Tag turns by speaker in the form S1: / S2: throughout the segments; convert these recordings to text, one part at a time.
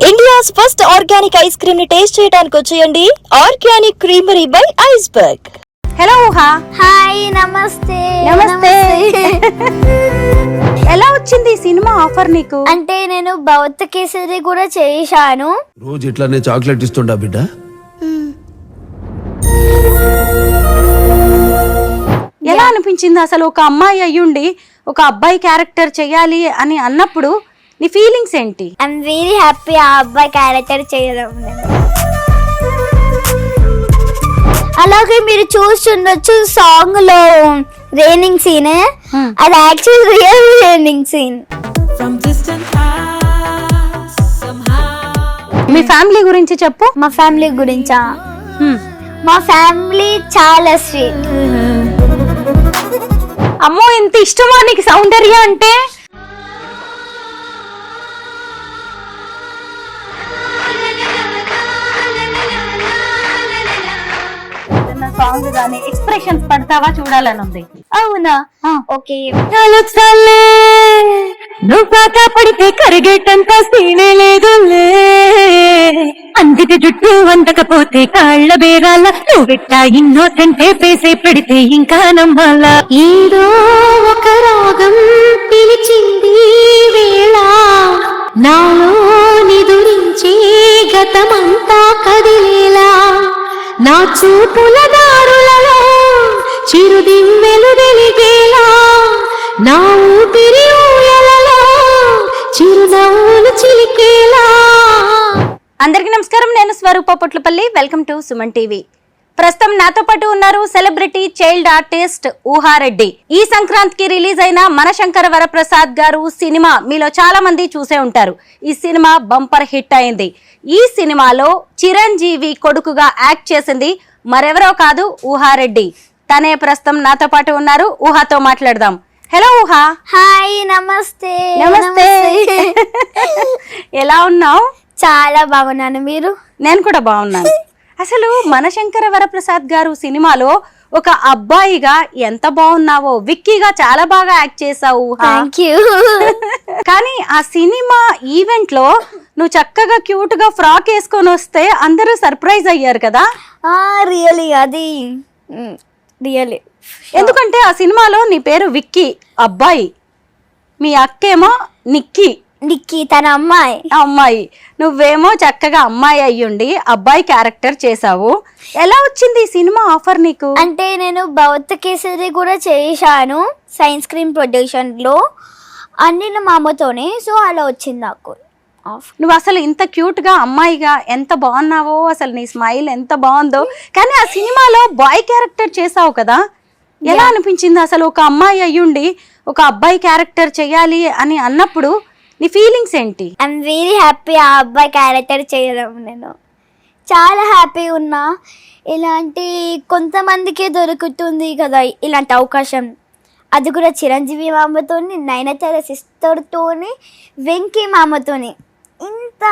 S1: India's first organic ice cream ని taste చేయడానికి వచ్చేయండి organic creamery by iceberg.
S2: Hello ఊహా.
S3: హాయ్, నమస్తే.
S2: నమస్తే. ఎలా వచ్చింది ఈ సినిమా ఆఫర్ నీకు?
S3: అంటే నేను భౌత కేసరి కూడా చేశాను.
S4: రోజు ఇట్లానే చాక్లెట్ ఇస్తుండా బిడ్డ?
S2: ఎలా అనిపించింది అసలు? ఒక అమ్మాయి అయ్యుండి ఒక అబ్బాయి క్యారెక్టర్ చెయ్యాలి అని అన్నప్పుడు నీ ఫీలింగ్స్ ఏంటి?
S3: ఐఎమ్ వెరీ హ్యాపీ ఆ అబ్బాయి క్యారెక్టర్ చేయడం. అలాగే మీరు చూస్తుండొచ్చు సాంగ్ లో రైనింగ్ సీన్, అది యాక్చువల్ రియల్ రైనింగ్ సీన్.
S2: మీ ఫ్యామిలీ గురించి చెప్పు.
S3: మా ఫ్యామిలీ గురించా? మా ఫ్యామిలీ చాలా స్వీట్.
S2: అమ్మో, ఎంత ఇష్టమా నీకు సౌందర్య అంటే? సాంగ్ గానీ ఎక్స్ప్రెషన్స్ పడతావా చూడాలని ఉంది.
S3: అవునా? ఓకే.
S2: నువ్వు పాక పడితే కరిగేటంత సీనే లేదు, అందితే జుట్టు అందకపోతే కాళ్ళ బేరాల నువ్వెట్టా ఇన్నోసెంటే పేసే పెడితే ఇంకా నమ్మాలా.
S3: ఏదో ఒక రాగం పిలిచింది వేళ, నాలో నిదురించే గతమంతా కదిలేలా, నా చూపుల దారులలో చిరుదిమ్మెలు వెలిగేలా, నా ఊపిరి ఊయలలో చిరునవ్వులు చిలికేలా.
S2: అందరికీ నమస్కారం, నేను Swaroopa Potlapalli. Welcome to Suman TV. ప్రస్తుతం నాతో పాటు ఉన్నారు సెలబ్రిటీ చైల్డ్ ఆర్టిస్ట్ ఊహారెడ్డి. ఈ సంక్రాంతికి రిలీజ్ అయిన మనశంకర వరప్రసాద్ గారు సినిమా మీలో చాలా మంది చూసే ఉంటారు. ఈ సినిమా బంపర్ హిట్ అయింది. ఈ సినిమాలో చిరంజీవి కొడుకుగా యాక్ట్ చేసింది మరెవరో కాదు, ఊహారెడ్డి. తనే ప్రస్తుతం నాతో పాటు ఉన్నారు. ఊహాతో మాట్లాడదాం. హలో ఊహా.
S3: హాయ్, నమస్తే.
S2: నమస్తే. ఎలా ఉన్నావు?
S3: చాలా బాగున్నాను. మీరు?
S2: నేను కూడా బాగున్నాను. అసలు మనశంకర వరప్రసాద్ గారు సినిమాలో ఒక అబ్బాయిగా ఎంత బాగున్నావో, విక్కీగా చాలా బాగా యాక్ట్ చేసావు.
S3: Thank you.
S2: కానీ ఆ సినిమా ఈవెంట్ లో నువ్వు చక్కగా క్యూట్ గా ఫ్రాక్ వేసుకొని వస్తే అందరూ సర్ప్రైజ్ అయ్యారు కదా?
S3: రియలీ, అది రియలీ.
S2: ఎందుకంటే ఆ సినిమాలో నీ పేరు విక్కీ, అబ్బాయి. మీ అక్కేమో నిక్కీ,
S3: నిక్కీ తన అమ్మాయి.
S2: అమ్మాయి. నువ్వేమో చక్కగా అమ్మాయి అయ్యుండి అబ్బాయి క్యారెక్టర్ చేసావు. ఎలా వచ్చింది ఈ సినిమా ఆఫర్ నీకు?
S3: అంటే నేను భౌత కేసరి కూడా చేశాను సైన్స్ క్రీమ్ ప్రొడక్షన్ లో, అన్ని మా అమ్మతోనే. సో అలా వచ్చింది నాకు.
S2: నువ్వు అసలు ఇంత క్యూట్ గా అమ్మాయిగా ఎంత బాగున్నావో, అసలు నీ స్మైల్ ఎంత బాగుందో. కానీ ఆ సినిమాలో బాయ్ క్యారెక్టర్ చేసావు కదా, ఎలా అనిపించింది అసలు? ఒక అమ్మాయి అయ్యుండి ఒక అబ్బాయి క్యారెక్టర్ చెయ్యాలి అని అన్నప్పుడు నీ ఫీలింగ్స్ ఏంటి?
S3: ఐఎమ్ వెరీ హ్యాపీ ఆ అబ్బాయి క్యారెక్టర్ చేయడం. నేను చాలా హ్యాపీ ఉన్నా. ఇలాంటి కొంతమందికే దొరుకుతుంది కదా ఇలాంటి అవకాశం. అది కూడా చిరంజీవి మామతోని, నయనతార సిస్టర్తోని, వెంకీ మామతోని. ఇంత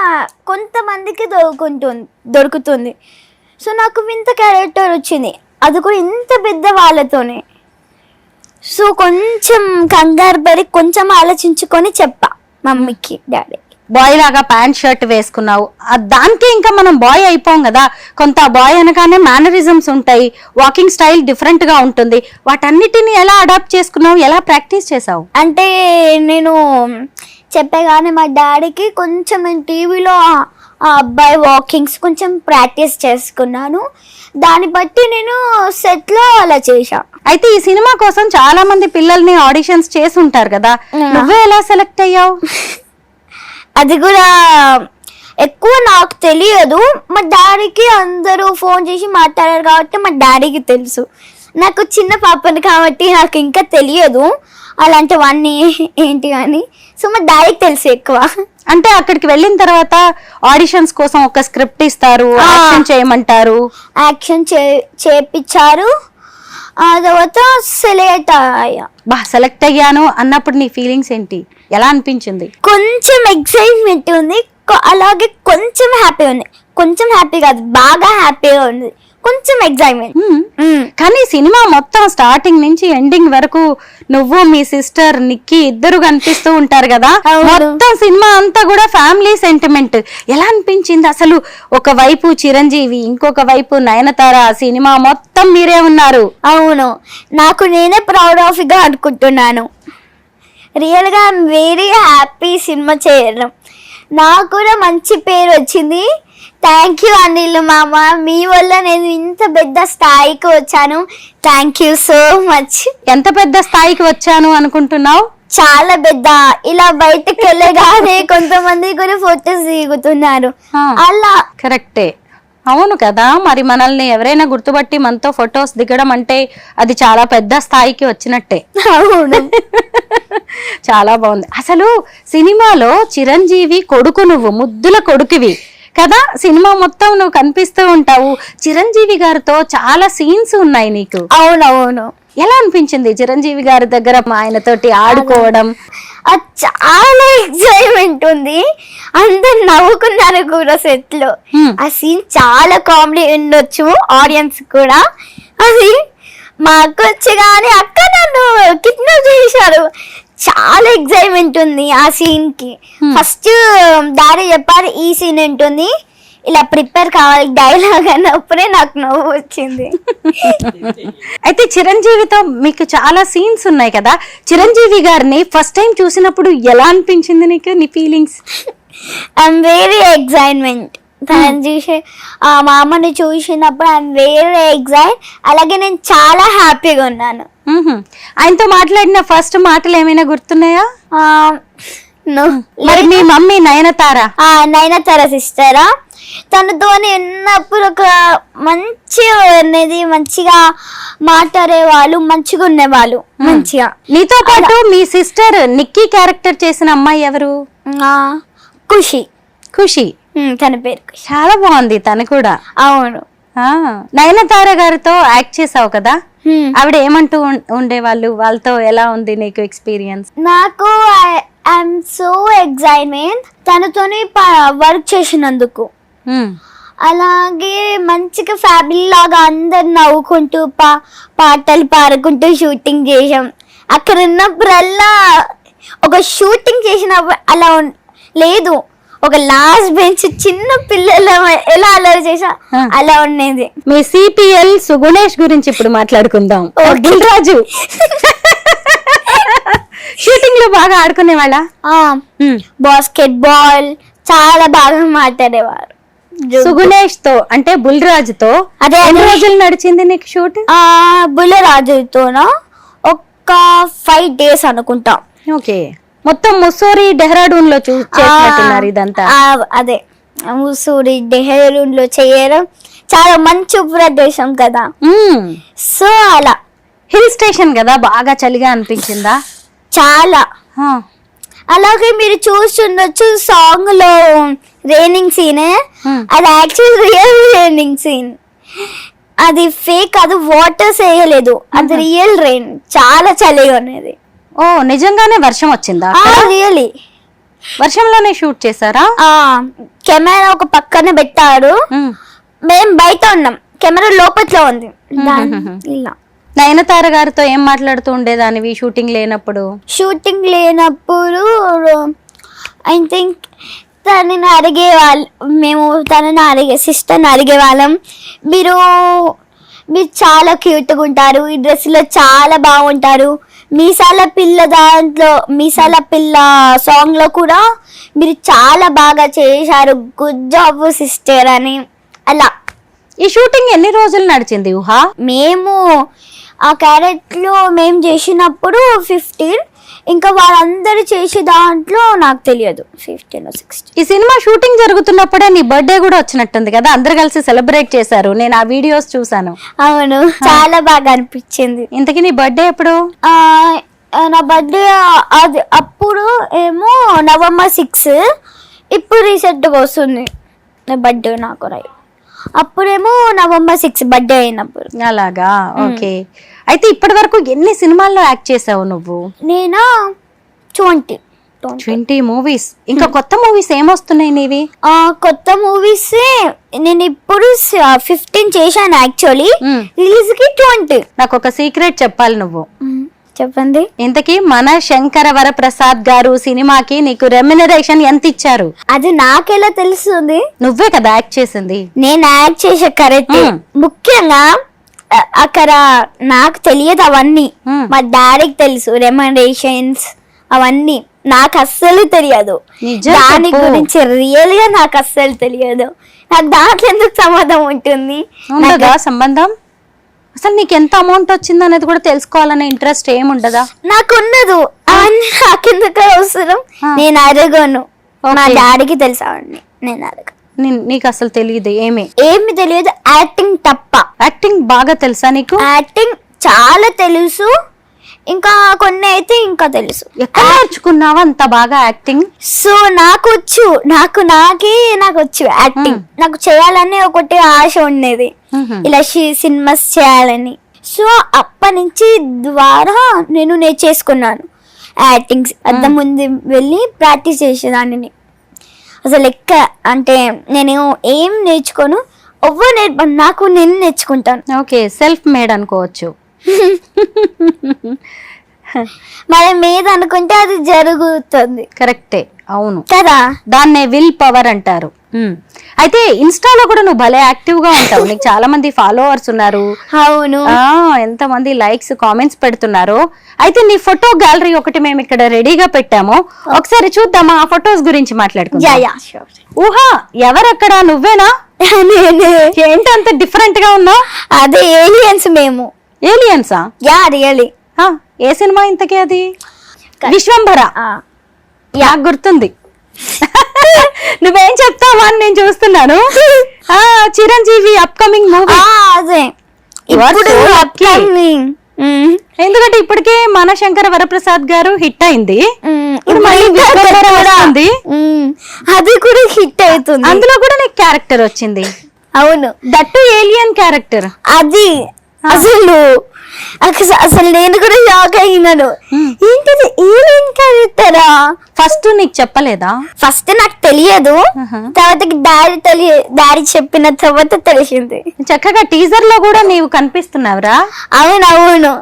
S3: కొంతమందికి దొరుకుతుంది. సో నాకు ఇంత క్యారెక్టర్ వచ్చింది, అది కూడా ఇంత పెద్ద వాళ్ళతోనే. సో కొంచెం కంగారు పడి కొంచెం ఆలోచించుకొని చెప్పా మమ్మీకి, డాడీ.
S2: బాయ్ లాగా ప్యాంట్ షర్ట్ వేసుకున్నావు, దానికి ఇంకా మనం బాయ్ అయిపోం కదా. కొంత బాయ్ అనగానే మేనరిజమ్స్ ఉంటాయి, వాకింగ్ స్టైల్ డిఫరెంట్ గా ఉంటుంది. వాటన్నిటిని ఎలా అడాప్ట్ చేసుకున్నావు, ఎలా ప్రాక్టీస్ చేసావు?
S3: అంటే నేను చెప్పగానే మా డాడీకి కొంచెం నేను టీవీలో ఆ అబ్బాయి వాకింగ్స్ కొంచెం ప్రాక్టీస్ చేసుకున్నాను. దాన్ని బట్టి నేను సెట్లో అలా చేశా.
S2: అయితే ఈ సినిమా కోసం చాలా మంది పిల్లల్ని ఆడిషన్స్ చేసి ఉంటారు కదా, నువ్వే ఎలా సెలెక్ట్ అయ్యావు?
S3: అది కూడా ఎక్కువ నాకు తెలియదు. మా డాడీకి అందరూ ఫోన్ చేసి మాట్లాడారు కాబట్టి మా డాడీకి తెలుసు. నాకు చిన్న పాపని కాబట్టి నాకు ఇంకా తెలియదు అలాంటివన్నీ ఏంటి అని. సో మా డాడీకి తెలుసు ఎక్కువ.
S2: అంటే అక్కడికి వెళ్ళిన తర్వాత ఆడిషన్స్ కోసం ఒక స్క్రిప్ట్ ఇస్తారు, యాక్షన్ చేయమంటారు.
S3: యాక్షన్ చేపించారు. ఆ తర్వాత
S2: సెలెక్ట్ అయ్యాను అన్నప్పుడు నీ ఫీలింగ్స్ ఏంటి, ఎలా అనిపించింది?
S3: కొంచెం ఎక్సైట్మెంట్ ఉంది, అలాగే కొంచెం హ్యాపీ ఉంది. కొంచెం హ్యాపీ కాదు, బాగా హ్యాపీగా ఉంది. కొంచెం ఎగ్జైట్మెంట్.
S2: కానీ సినిమా మొత్తం స్టార్టింగ్ నుంచి ఎండింగ్ వరకు నువ్వు మీ సిస్టర్ నిక్కీ ఇద్దరు కనిపిస్తూ ఉంటారు కదా.
S3: అవును.
S2: మొత్తం సినిమా అంతా కూడా ఫ్యామిలీ సెంటిమెంట్. ఎలా అనిపించింది అసలు? ఒక వైపు చిరంజీవి, ఇంకొక వైపు నయనతార, సినిమా మొత్తం మీరే ఉన్నారు.
S3: అవును, నాకు నేనే ప్రౌడ్ ఆఫ్ గా అనుకుంటున్నాను. రియల్గా ఐఎమ్ వెరీ హ్యాపీ సినిమా చేయడం. నాకు కూడా మంచి పేరు వచ్చింది. థ్యాంక్ యూ అనిల్ మామ, మీ వల్ల నేను ఇంత పెద్ద స్థాయికి వచ్చాను. Thank you so much.
S2: ఎంత పెద్ద స్థాయికి వచ్చాను అనుకుంటున్నావు?
S3: చాలా పెద్ద. ఇలా బయటకు వెళ్ళగానే కొంతమంది కూడా ఫొటోస్ దిగుతున్నారు. అలా
S2: కరెక్టే. అవును కదా, మరి మనల్ని ఎవరైనా గుర్తుపట్టి మనతో ఫొటోస్ దిగడం అంటే అది చాలా పెద్ద స్థాయికి వచ్చినట్టే.
S3: అవును.
S2: చాలా బాగుంది. అసలు సినిమాలో చిరంజీవి కొడుకు, నువ్వు ముద్దుల కొడుకువి కదా. సినిమా మొత్తం నువ్వు కనిపిస్తూ ఉంటావు. చిరంజీవి గారితో చాలా సీన్స్ ఉన్నాయి నీకు.
S3: అవునవును.
S2: ఎలా అనిపించింది చిరంజీవి గారి దగ్గర ఆయనతోటి ఆడుకోవడం?
S3: అది చాలా ఎక్సైట్మెంట్ ఉంది. అందరు నవ్వుకున్నారు కూడా సెట్ లో. ఆ సీన్ చాలా కామెడీ ఉండొచ్చు ఆడియన్స్ కూడా. అది మా అక్క వచ్చి కానీ అక్క నన్ను కిడ్నాప్ చేశారు. చాలా ఎక్సైట్మెంట్ ఉంది ఆ సీన్ కి. ఫస్ట్ డాడీ చెప్పారు ఈ సీన్ ఉంటుంది, ఇలా ప్రిపేర్ కావాలి డైలాగ్ అన్నప్పుడే నాకు నవ్వు వచ్చింది.
S2: అయితే చిరంజీవితో మీకు చాలా సీన్స్ ఉన్నాయి కదా. చిరంజీవి గారిని ఫస్ట్ టైం చూసినప్పుడు ఎలా అనిపించింది నీకు? నీ ఫీలింగ్స్?
S3: I'm very excitement. తనని చూసి మా అమ్మని చూసినప్పుడు ఐఎమ్ వెరీ ఎక్సైట్. అలాగే నేను చాలా హ్యాపీగా ఉన్నాను.
S2: ఆయనతో మాట్లాడిన ఫస్ట్ మాటలు ఏమైనా గుర్తున్నాయా? మరి మీ మమ్మీ నయనతార?
S3: నయనతార సిస్టరా, తనతోని ఉన్నప్పుడు ఒక మంచిగా అనేది, మంచిగా మాట్లాడే వాళ్ళు, మంచిగా ఉండేవాళ్ళు మంచిగా.
S2: నీతో పాటు మీ సిస్టర్ నిక్కీ క్యారెక్టర్ చేసిన అమ్మాయి ఎవరు?
S3: ఖుషి.
S2: ఖుషి,
S3: తన పేరు ఖుషి.
S2: చాలా బాగుంది తను కూడా.
S3: అవును.
S2: నయనతార గారితో యాక్ట్ చేసావు కదా, ఆవిడ ఏమంటూ ఉండేవాళ్ళు? వాళ్ళతో ఎలా ఉంది నీకు ఎక్స్పీరియన్స్?
S3: నాకు ఐఎమ్ సో ఎక్సైట్మెంట్ తనతోని వర్క్ చేసినందుకు. అలాగే మంచిగా ఫ్యామిలీ లాగా అందరు నవ్వుకుంటూ పాటలు పాడుకుంటూ షూటింగ్ చేసాం. అక్కడ ఉన్నప్పుడల్లా ఒక షూటింగ్ చేసినప్పుడు అలా లేదు, ఒక లాస్ట్ బెంచ్ చిన్న పిల్లలు ఎలా అలర్ చేసా అలా ఉండేది.
S2: మీ సిపిఎల్ సుగుణేష్ గురించి ఇప్పుడు మాట్లాడుకుందాం. రాజు షూటింగ్ లో బాగా ఆడుకునే వాళ్ళ?
S3: బాస్కెట్ బాల్ చాలా బాగా మాట్లాడేవారు.
S2: సుగుణేష్ తో అంటే బుల్రాజుతో
S3: అదే
S2: ఎన్ని రోజులు నడిచింది నీకు షూట్?
S3: బుల్రాజుతోనా ఒక 5 days అనుకుంటా.
S2: ఓకే, మొత్తం ముస్సూరి డెహ్రాడూన్ లో చేస్తున్నారు ఇదంతా.
S3: అదే ముస్సూరి డెహ్రాడూన్ లో చేయడం చాలా మంచి ప్రదేశం కదా. సో అలా
S2: హిల్ స్టేషన్ కదా, బాగా చలిగా అనిపించిందా?
S3: చాలా. అలాగే మీరు చూస్తుండొచ్చు సాంగ్ లో రైనింగ్ సీన్, అది యాక్చువల్ రియల్ రైనింగ్ సీన్. అది ఫేక్, అది వాటర్స్ వేయలేదు, అది రియల్ రైన్. చాలా చలిగా ఉన్నది.
S2: ఓ, నిజంగానే వర్షం వచ్చిందా?
S3: రియలీ
S2: వర్షంలోనే షూట్ చేశారా?
S3: కెమెరా ఒక పక్కన పెట్టారు, మేము బయట ఉన్నాం, కెమెరా లోపట్లో ఉంది. ఇలా
S2: నయనతార గారితో ఏం మాట్లాడుతూ ఉండేదానివి షూటింగ్ లేనప్పుడు?
S3: షూటింగ్ లేనప్పుడు ఐ థింక్ తనని అడిగేవాళ్ళు, మేము తనని సిస్టర్ని అడిగేవాళ్ళం, మీరు చాలా క్యూట్గా ఉంటారు, ఈ డ్రెస్లో చాలా బాగుంటారు, మీసాల పిల్ల సాంగ్ లో కూడా మీరు చాలా బాగా చేశారు, గుడ్ జాబ్ సిస్టర్ అని. అలా
S2: ఈ షూటింగ్ ఎన్ని రోజులు నడిచింది ఊహా?
S3: మేము ఆ క్యారెక్టర్ లో మేము చేసినప్పుడు 15, ఇంకా వాళ్ళందరూ చేసే దాంట్లో నాకు తెలియదు 15 or 16.
S2: ఈ సినిమా షూటింగ్ జరుగుతున్నప్పుడే నీ బర్త్డే కూడా వచ్చినట్టుంది కదా, అందరు కలిసి సెలబ్రేట్ చేశారు, నేను ఆ వీడియోస్ చూసాను.
S3: అవును, చాలా బాగా అనిపించింది.
S2: ఇంతకీ నీ బర్త్డే ఎప్పుడు?
S3: నా బర్త్డే అది అప్పుడు ఏమో November 6, ఇప్పుడు రీసెంట్గా వస్తుంది నా బర్త్డే. నాకు అప్పుడేమో November 6 బర్త్డే అయినప్పుడు.
S2: అలాగా, ఓకే. అయితే ఇప్పటి వరకు ఎన్ని సినిమాల్లో యాక్ట్ చేసావు నువ్వు?
S3: నేనా 20
S2: 20 మూవీస్. ఇంకా కొత్త మూవీస్ ఏమొస్తున్నాయి నీవి?
S3: కొత్త మూవీస్ నేను ఇప్పుడు 15 చేశాను యాక్చువల్లీ. రిలీజ్ కి 20.
S2: నాకు ఒక సీక్రెట్ చెప్పాలి నువ్వు.
S3: చెప్పండి.
S2: ఇంతకీ మన శంకర వరప్రసాద్ గారు సినిమాకి నీకు రెమ్యునరేషన్ ఎంత ఇచ్చారు?
S3: అది నాకెలా తెలుస్తుంది?
S2: నువ్వే కదా యాక్ట్ చేసింది.
S3: నేను యాక్ట్ చేసే కరెక్ట్. ముఖ్యంగా అక్కడ నాకు తెలియదు అవన్నీ. మా డాడీకి తెలుసు రెమ్యునరేషన్స్ అవన్నీ. నాకు అస్సలు తెలియదు. దాని గురించి రియల్ గా నాకు అస్సలు తెలియదు. నాకు దాంట్లో ఎందుకు సంబంధం ఉంటుంది?
S2: ఉండదా సంబంధం? అసలు నీకు ఎంత అమౌంట్ వచ్చింది అనేది కూడా తెలుసుకోవాలనే ఇంట్రెస్ట్ ఏముండదా?
S3: నాకు ఉండదు. అవన్నీ నాకెందుకు అవసరం? నేను అడగను. మా డాడీకి తెలుసా అండి. నేను అడగ.
S2: నీకు అసలు తెలియదు?
S3: ఏమి తెలియదు. యాక్టింగ్ తప్ప.
S2: యాక్టింగ్ బాగా తెలుసా నీకు?
S3: యాక్టింగ్ చాలా తెలుసు. ఇంకా కొన్ని అయితే ఇంకా తెలుసు.
S2: ఎక్కడ నేర్చుకున్నావా అంత బాగా యాక్టింగ్?
S3: సో నాకు వచ్చు. నాకు వచ్చు యాక్టింగ్. నాకు చేయాలని ఒకటి ఆశ ఉండేది, ఇలా సినిమాస్ చేయాలని. సో అప్పటి నుంచి ద్వారా నేను నేర్చేసుకున్నాను యాక్టింగ్. అంత ముందు వెళ్ళి ప్రాక్టీస్ చేసేదాన్ని. అసలు అంటే నేను ఏం నేర్చుకోను, నాకు నేను నేర్చుకుంటాను.
S2: ఓకే, సెల్ఫ్ మేడ్ అనుకోవచ్చు.
S3: మన మీద అనుకుంటే అది జరుగుతుంది.
S2: కరెక్టే, అవును
S3: కదా.
S2: దాన్నే విల్ పవర్ అంటారు. అయితే ఇన్స్టాలో కూడా నువ్వు భలే యాక్టివ్ గా ఉంటావు. నీకు చాలా మంది ఫాలోవర్స్ ఉన్నారు.
S3: అవును.
S2: ఎంత మంది లైక్స్ కామెంట్స్ పెడుతున్నారు. అయితే నీ ఫోటో గ్యాలరీ ఒకటి మేము ఇక్కడ రెడీగా పెట్టాము, ఒకసారి చూద్దామా? ఆ ఫొటోస్ గురించి మాట్లాడుకుందాం. ఊహా, ఎవరక్కడ? నువ్వేనా? ఏంటి అంత డిఫరెంట్ గా ఉన్నావు?
S3: అదే ఏలియన్స్. మేము
S2: ఏలియన్సా?
S3: Yeah, really.
S2: ఏ సినిమా ఇంతకీ అది? విశ్వంభర. నాకు గుర్తుంది. నువ్వేం చెప్తావా అని నేను చూస్తున్నాను. Chiranjeevi upcoming movie.
S3: అదే
S2: ఎందుకంటే ఇప్పటికే మన శంకర వరప్రసాద్ గారు హిట్ అయింది.
S3: అది కూడా హిట్ అవుతుంది.
S2: అందులో కూడా నీకు క్యారెక్టర్ వచ్చింది.
S3: అవును,
S2: దట్టు ఏలియన్ క్యారెక్టర్.
S3: అది అసలు నేను కూడా షాక్ అయినాను. ఏంటిది ఏలియన్ క్యారెక్టరా?
S2: ఫస్ట్ నీకు చెప్పలేదా?
S3: ఫస్ట్ నాకు తెలియదు. తర్వాత డాడీ చెప్పిన తర్వాత తెలిసింది.
S2: చక్కగా టీజర్ లో కూడా నీవు కనిపిస్తున్నావురా.
S3: అవునవును.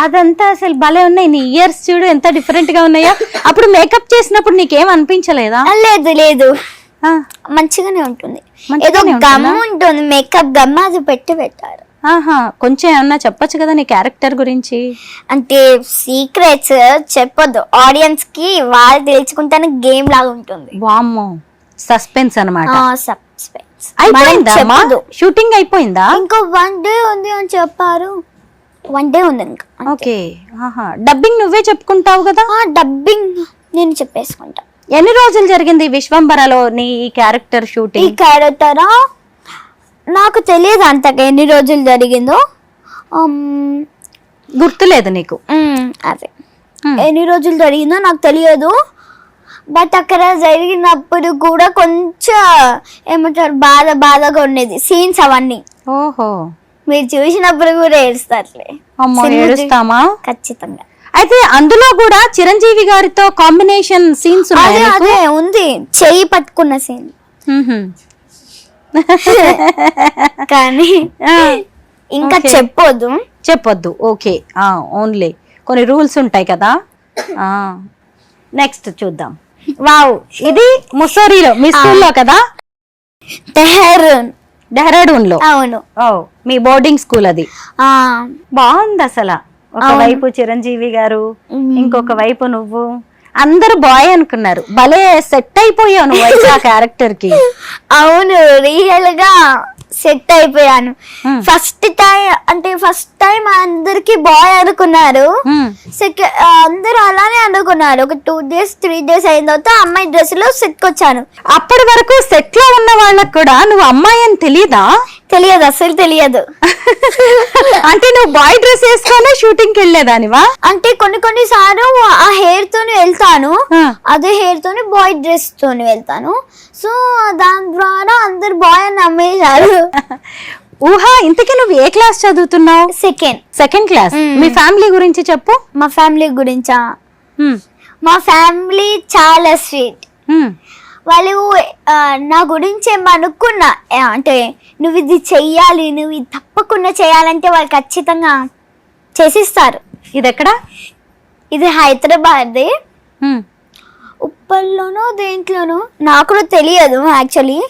S2: అదంతా అసలు భలే ఉన్నాయి. నీ ఇయర్స్ చూడు ఎంత డిఫరెంట్ గా ఉన్నాయో. అప్పుడు మేకప్ చేసినప్పుడు నీకేం అనిపించలేదా?
S3: లేదు, మంచిగానే ఉంటుంది. ఏదో గమ్ ఉంటుంది, మేకప్ గమ్, అది పెట్టారు.
S2: కొంచెం ఏమన్నా చెప్పొచ్చు కదా నీ క్యారెక్టర్ గురించి? అంటే
S3: సీక్రెట్స్ చెప్పొద్దు ఆడియన్స్ కి, వాళ్ళు తెలుసుకుంటానే గేమ్ లాగా ఉంటుంది.
S2: వామ్మో, సస్పెన్స్ అన్నమాట.
S3: సస్పెన్స్.
S2: అయిపోయిందా? షూటింగ్ అయిపోయిందా?
S3: ఇంకో 1 డే ఉంది అని చెప్పారు. 1 డే ఉంది ఇంకా.
S2: ఓకే. డబ్బింగ్ నువ్వే చెప్పుకుంటావు కదా?
S3: డబ్బింగ్ నేను చెప్పేసుకుంటా.
S2: ఎన్ని రోజులు జరిగింది విశ్వంబరలో నీ ఈ క్యారెక్టర్ షూటింగ్?
S3: ఈ క్యారెక్టరా నాకు తెలియదు అంతగా ఎన్ని రోజులు జరిగిందో.
S2: గుర్తులేదు నీకు?
S3: అదే ఎన్ని రోజులు జరిగిందో నాకు తెలియదు. బట్ అక్కడ జరిగినప్పుడు కూడా కొంచెం ఏమంటారు, బాధగా ఉండేది సీన్స్ అవన్నీ.
S2: ఓహో,
S3: మీరు చూసినప్పుడు కూడా ఏడుస్తారులే.
S2: ఏడుస్తామా?
S3: ఖచ్చితంగా.
S2: అయితే అందులో కూడా చిరంజీవి గారితో కాంబినేషన్ సీన్స్
S3: అదే ఉంది, చెయ్యి పట్టుకున్న సీన్. కానీ ఇంకా చెప్పొద్దు. ఓకే, ఓన్లీ కొన్ని రూల్స్ ఉంటాయి కదా. నెక్స్ట్ చూద్దాం. వావ్, ఇది ముస్సోరీలో మీ స్కూల్లో కదా? డెహ్రాడూన్ లో. అవును.
S2: మీ బోర్డింగ్ స్కూల్ అది. బాగుంది అసలు. ఒకవైపు చిరంజీవి గారు, ఇంకొక వైపు నువ్వు. అందరు బాయ్ అనుకున్నారు. భలే సెట్ అయిపోయావు నువ్వు ఆ క్యారెక్టర్ కి.
S3: అవును, రియల్ గా సెట్ అయిపోయాను. ఫస్ట్ టైం అందరికి బాయ్ అనుకున్నారు. అందరూ అలానే అనుకున్నారు. ఒక 2 days 3 days అయిన తర్వాత అమ్మాయి డ్రెస్ లో సెట్ వచ్చాను.
S2: అప్పటి వరకు సెట్ లో ఉన్న వాళ్ళకి కూడా నువ్వు అమ్మాయి అని తెలియదా?
S3: తెలియదు, అసలు తెలియదు.
S2: అంటే నువ్వు బాయ్ డ్రెస్ వేసుకొని షూటింగ్ కి వెళ్ళేదానివా?
S3: అంటే కొన్ని సార్లు ఆ హెయిర్ తోని వెళ్తాను, అదే హెయిర్ తోని బాయ్ డ్రెస్ తోని వెళ్తాను. సో దాని ద్వారా అందరు బాయ్ అని నమ్మేశారు.
S2: ఊహా, ఇంతకీ నువ్వు ఏ క్లాస్ చదువుతున్నావు?
S3: Second
S2: class. మీ ఫ్యామిలీ గురించి చెప్పు.
S3: మా ఫ్యామిలీ గురించా? మా ఫ్యామిలీ చాలా స్వీట్. వాళ్ళు నా గురించి ఏమనుకున్నా అంటే నువ్వు ఇది చెయ్యాలి, నువ్వు ఇది తప్పకుండా చేయాలంటే వాళ్ళు ఖచ్చితంగా చేసిస్తారు.
S2: ఇది ఎక్కడ?
S3: ఇది హైదరాబాద్, ఉప్పల్లోనో దేంట్లోనో నాకు కూడా తెలియదు యాక్చువల్లీ.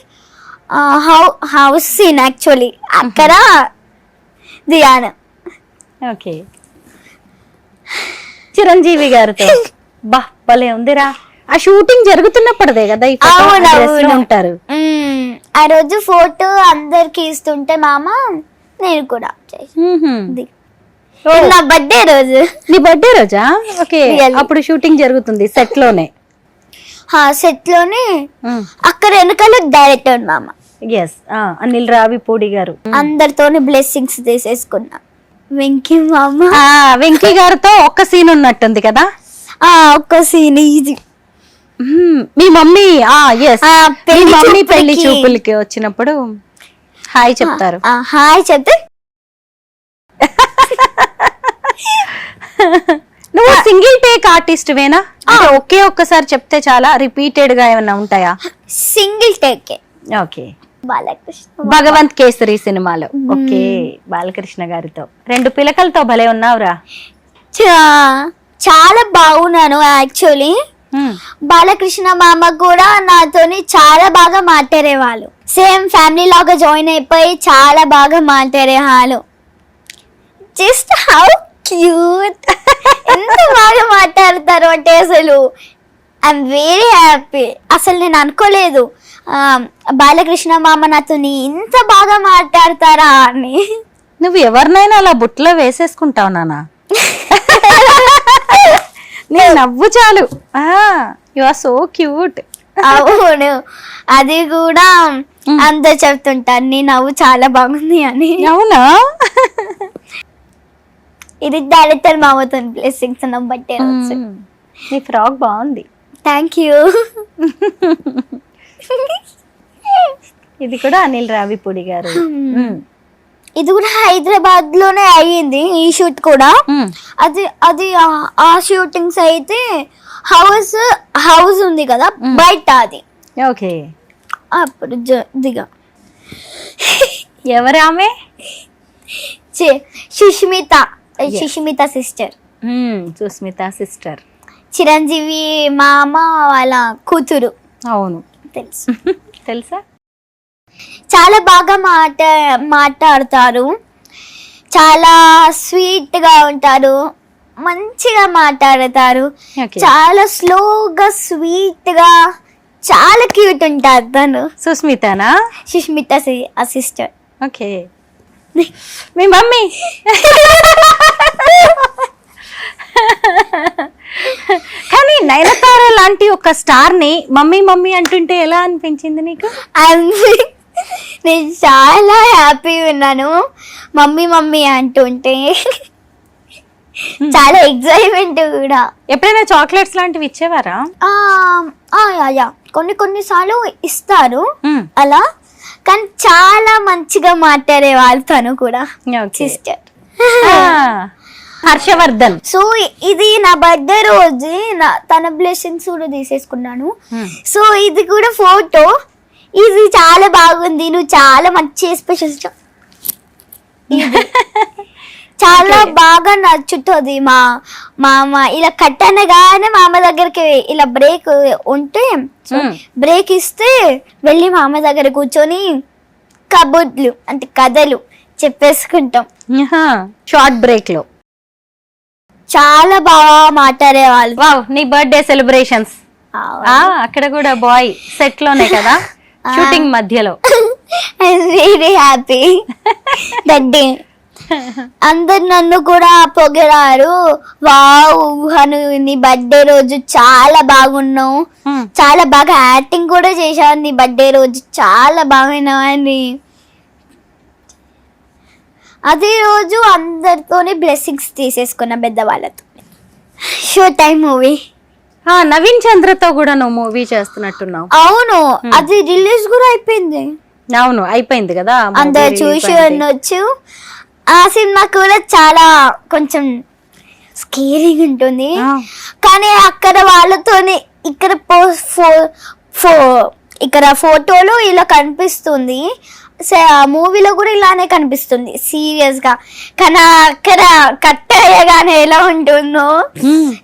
S3: హౌస్ సీన్ యాక్చువల్లీ అక్కడ దిగాను.
S2: ఓకే, చిరంజీవి గారితో బా భలే ఉందిరా. ఆ షూటింగ్ జరుగుతున్నప్పుడే కదా ఈ photo లో ఉంటారు.
S3: ఆ రోజు ఫోటో అందరికి ఇస్తుంటే మామ నేను కూడా నా బర్త్డే రోజు.
S2: నీ బర్త్డే రోజా? ఓకే, అప్పుడు షూటింగ్ జరుగుతుంది సెట్ లోనే.
S3: సెట్ లోనే అక్కడ వెనకాల డైరెక్టర్ మామ.
S2: ఎస్, అనిల్ రావిపూడి గారు.
S3: అందరితోనే బ్లెస్సింగ్స్ తీసేసుకున్నా. వెంకీ మామ,
S2: వెంకీ గారితో ఒక్క సీన్ ఉన్నట్టుంది కదా?
S3: ఒక్క సీన్ ఇది.
S2: మీ మమ్మీ మీ మమ్మీ పెళ్లి చూపులకి వచ్చినప్పుడు హాయ్ చెప్తారు.
S3: హాయ్ చెప్తే
S2: నువ్వు సింగిల్ టేక్ ఆర్టిస్ట్ వేనా? ఒకే ఒక్కసారి చెప్తే చాలా, రిపీటెడ్ గా ఏమైనా ఉంటాయా?
S3: Single take.
S2: Okay,
S3: Balakrishna
S2: Bhagavanth Kesari సినిమాలో. ఓకే, బాలకృష్ణ గారితో 2 పిలకలతో భలే ఉన్నావురా.
S3: చాలా బాగున్నాను యాక్చువల్లీ. బాలకృష్ణ మామ కూడా నాతోని చాలా బాగా మాట్లాడేవాళ్ళు. సేమ్ ఫ్యామిలీ లాగా జాయిన్ అయిపోయి చాలా బాగా మాట్లాడేవాళ్ళు. జస్ట్ హౌ క్యూట్, ఎంత బాగా మాట్లాడతారు అంటే అసలు ఐఎమ్ వెరీ హ్యాపీ. అసలు నేను అనుకోలేదు బాలకృష్ణ మామ నాతోని ఇంత బాగా మాట్లాడతారా అని.
S2: నువ్వు ఎవరినైనా అలా బుట్టలో వేసేసుకుంటావు నానా. నీ నవ్వు చాలు. You are so cute.
S3: అవును, అది కూడా అందరు చెప్తుంటారు నీ నవ్వు చాలా బాగుంది అని.
S2: అవునా?
S3: ఇది డైరెక్టర్ మామతో బ్లెస్సింగ్స్ నా బర్త్డే రోజు.
S2: నీ ఫ్రాక్ బాగుంది.
S3: Thank you.
S2: ఇది కూడా అనిల్ రావిపూడి గారు.
S3: ఇది కూడా హైదరాబాద్ లోనే అయ్యింది ఈ షూట్ కూడా. అది ఆ షూటింగ్స్ అయితే హౌస్ ఉంది కదా బయట, అది.
S2: ఓకే,
S3: అప్పుడు దిగా.
S2: ఎవరు ఆమె?
S3: సుష్మిత సిస్టర్.
S2: సుస్మిత సిస్టర్,
S3: చిరంజీవి మామ వాళ్ళ కూతురు.
S2: అవును,
S3: తెలుసు.
S2: తెలుసా?
S3: చాలా బాగా మాట్లాడతారు, చాలా స్వీట్ గా ఉంటారు, మంచిగా మాట్లాడతారు. చాలా స్లోగా స్వీట్ గా చాలా క్యూట్ ఉంటారు తను.
S2: సుస్మితనా?
S3: సుష్మిత సిస్టర్.
S2: ఓకే, మీ మమ్మీ. కానీ నయనతార లాంటి ఒక స్టార్ ని మమ్మీ మమ్మీ అంటుంటే ఎలా అనిపించింది నీకు?
S3: నేను చాలా హ్యాపీ ఉన్నాను మమ్మీ మమ్మీ అంటుంటే. చాలా ఎక్సైట్మెంట్ కూడా.
S2: ఎప్పుడైనా చాక్లెట్స్ లాంటివి ఇచ్చేవారా?
S3: కొన్నిసార్లు ఇస్తారు అలా, కానీ చాలా మంచిగా మాట్లాడే వాళ్ళు తను కూడా సిస్టర్.
S2: హర్షవర్ధన్.
S3: సో ఇది నా బర్త్డే రోజు తన బ్లెస్సింగ్స్ కూడా తీసేసుకున్నాను. సో ఇది కూడా ఫోటో. ఇది చాలా బాగుంది, నువ్వు చాలా మంచి స్పెషల్, చాలా బాగా నచ్చుతుంది. మామ ఇలా కట్టనగానే మామ దగ్గరికి ఇలా బ్రేక్ ఉంటే బ్రేక్ ఇస్తే వెళ్ళి మామ దగ్గర కూర్చొని కబుర్లు అంటే కథలు చెప్పేసుకుంటాం
S2: షార్ట్ బ్రేక్ లో.
S3: చాలా బాగా మాట్లాడేవాళ్ళు.
S2: వావ్, నీ బర్త్డే సెలబ్రేషన్స్ అక్కడ కూడా బాయ్ సెట్ లోనే కదా, షూటింగ్ మధ్యలో.
S3: Very happy that day. అందరు నన్ను కూడా పొగిడారు, వావ్ హను నీ బర్త్డే రోజు చాలా బాగున్నావు, చాలా బాగా యాక్టింగ్ కూడా చేశావు, నీ బర్త్డే రోజు చాలా బాగున్నావు అని. అదే రోజు అందరితోనే బ్లెస్సింగ్స్ తీసేసుకున్న పెద్దవాళ్ళతో. Show Time movie.
S2: నవీన్ చంద్రతో కూడా నువ్వు మూవీ చేస్తున్నట్టున్నావు.
S3: అవును, అది రిలీజ్ కూడా అయిపోయింది.
S2: అవును, అయిపోయింది కదా,
S3: అందరు చూసి ఉండొచ్చు. ఆ సినిమా కూడా చాలా కొంచెం స్కేరింగ్ ఉంటుంది.
S2: ఆ.
S3: కానీ అక్కడ వాళ్ళతోని ఇక్కడ ఇక్కడ ఫోటోలో ఇలా కనిపిస్తుంది, మూవీలో కూడా ఇలానే కనిపిస్తుంది సీరియస్ గా. కానీ అక్కడ కట్ అయ్యగానే ఎలా ఉంటుందో